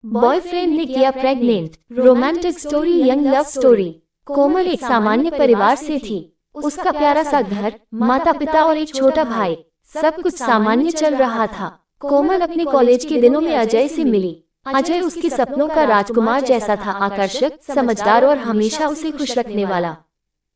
Boyfriend ने किया pregnant. Romantic story, young love story. Komal एक सामान्य परिवार से थी। उसका प्यारा सा घर, माता पिता और एक छोटा भाई, सब कुछ सामान्य चल रहा था। कोमल अपने कॉलेज के दिनों में अजय से मिली। अजय उसके सपनों का राजकुमार जैसा था, आकर्षक, समझदार और हमेशा उसे खुश रखने वाला।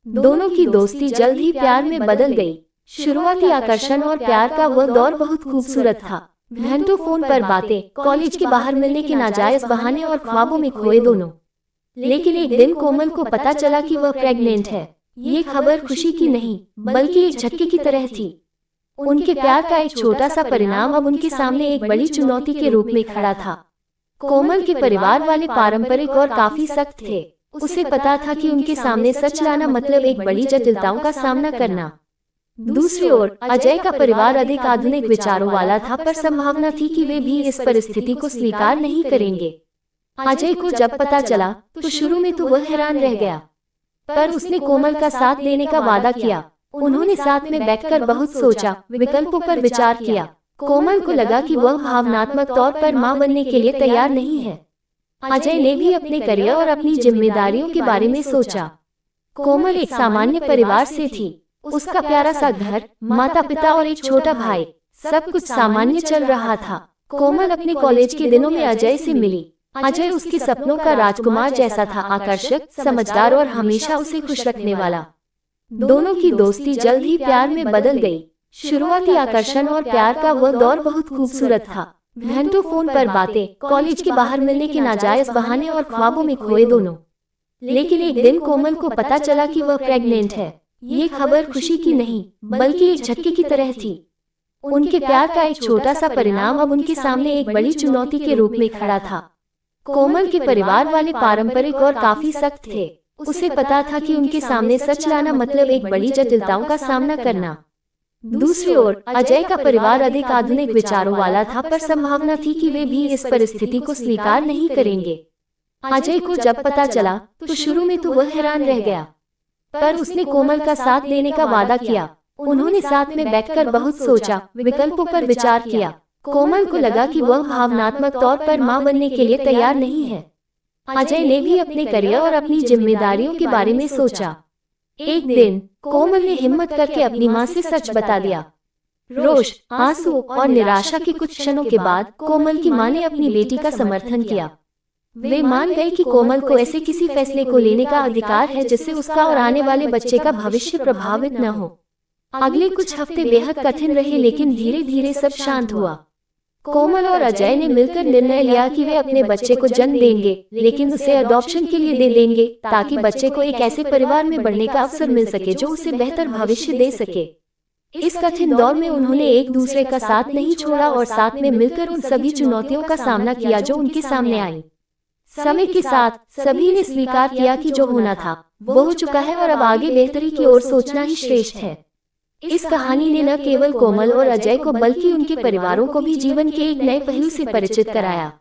दोनों की दोस्ती जल्द ही प्यार में बदल गई। शुरुआती आकर्षण और प्यार का वह दौर बहुत खूबसूरत था। घंटों फोन पर बातें, कॉलेज के बाहर मिलने के नाजायज बहाने और ख्वाबों में खोए दोनों। लेकिन एक दिन कोमल को पता चला कि वह प्रेग्नेंट है। ये खबर खुशी की नहीं, बल्कि एक झटके की तरह थी। उनके प्यार का एक छोटा सा परिणाम अब उनके सामने एक बड़ी चुनौती के रूप में खड़ा था। कोमल के परिवार वाले पारंपरिक और काफी सख्त थे। उसे पता था कि उनके सामने सच लाना मतलब एक बड़ी जटिलताओं का सामना करना। दूसरी ओर अजय का परिवार अधिक आधुनिक विचारों वाला था, पर संभावना थी कि वे भी इस परिस्थिति को स्वीकार नहीं करेंगे। अजय को जब पता चला तो शुरू में तो वह हैरान रह गया, पर उसने कोमल का साथ देने का वादा किया। उन्होंने साथ में बैठकर बहुत सोचा, विकल्पों पर विचार किया। कोमल को लगा कि वह भावनात्मक तौर पर मां बनने के लिए तैयार नहीं है। अजय ने भी अपने करियर और अपनी जिम्मेदारियों के बारे में सोचा। कोमल एक सामान्य परिवार से थी। उसका प्यारा सा घर, माता पिता और एक छोटा भाई, सब कुछ सामान्य चल रहा था। कोमल अपने कॉलेज के दिनों में अजय से मिली। अजय उसके सपनों का राजकुमार जैसा था, आकर्षक, समझदार और हमेशा उसे खुश रखने वाला। दोनों की दोस्ती जल्द ही प्यार में बदल गई। शुरुआती आकर्षण और प्यार का वह दौर बहुत खूबसूरत था। घंटों फोन पर बातें, कॉलेज के बाहर मिलने के नाजायज बहाने और ख्वाबों में खोए दोनों। लेकिन एक दिन कोमल को पता चला कि वह प्रेग्नेंट है। ये खबर खुशी की नहीं, बल्कि एक झटके की तरह थी। उनके प्यार का एक छोटा सा परिणाम अब उनके सामने एक बड़ी चुनौती के रूप में खड़ा था। कोमल के परिवार वाले पारंपरिक और काफी सख्त थे। उसे पता था कि उनके सामने सच लाना मतलब एक बड़ी जटिलताओं का सामना करना। दूसरी ओर अजय का परिवार अधिक आधुनिक विचारों वाला था, पर संभावना थी कि वे भी इस परिस्थिति को स्वीकार नहीं करेंगे। अजय को जब पता चला तो शुरू में तो वह हैरान रह गया, पर उसने कोमल का साथ देने का वादा किया। उन्होंने साथ में बैठकर बहुत सोचा, विकल्पों पर विचार किया। कोमल को लगा कि वह भावनात्मक तौर पर मां बनने के लिए तैयार नहीं है। अजय ने भी अपने करियर और अपनी जिम्मेदारियों के बारे में सोचा। एक दिन कोमल ने हिम्मत करके अपनी मां से सच बता दिया। रोष, आंसू और निराशा के कुछ क्षणों के बाद कोमल की मां ने अपनी बेटी का समर्थन किया। वे मान गए कि कोमल को ऐसे किसी फैसले को लेने का अधिकार है जिससे उसका और आने वाले बच्चे का भविष्य प्रभावित न हो। अगले कुछ हफ्ते बेहद कठिन रहे, लेकिन धीरे धीरे सब शांत हुआ। कोमल और अजय ने मिलकर निर्णय लिया कि वे अपने बच्चे को जन्म देंगे, लेकिन उसे अडॉप्शन के लिए दे देंगे, ताकि बच्चे को एक ऐसे परिवार में बढ़ने का अवसर मिल सके जो उसे बेहतर भविष्य दे सके। इस कठिन दौर में उन्होंने एक दूसरे का साथ नहीं छोड़ा और साथ में मिलकर उन सभी चुनौतियों का सामना किया जो उनके सामने आई। समय के साथ सभी ने स्वीकार किया कि जो होना था वो हो चुका है और अब आगे बेहतरी की ओर सोचना ही श्रेष्ठ है। इस कहानी ने न केवल कोमल और अजय को बल्कि उनके परिवारों को भी जीवन के एक नए पहलू से परिचित कराया।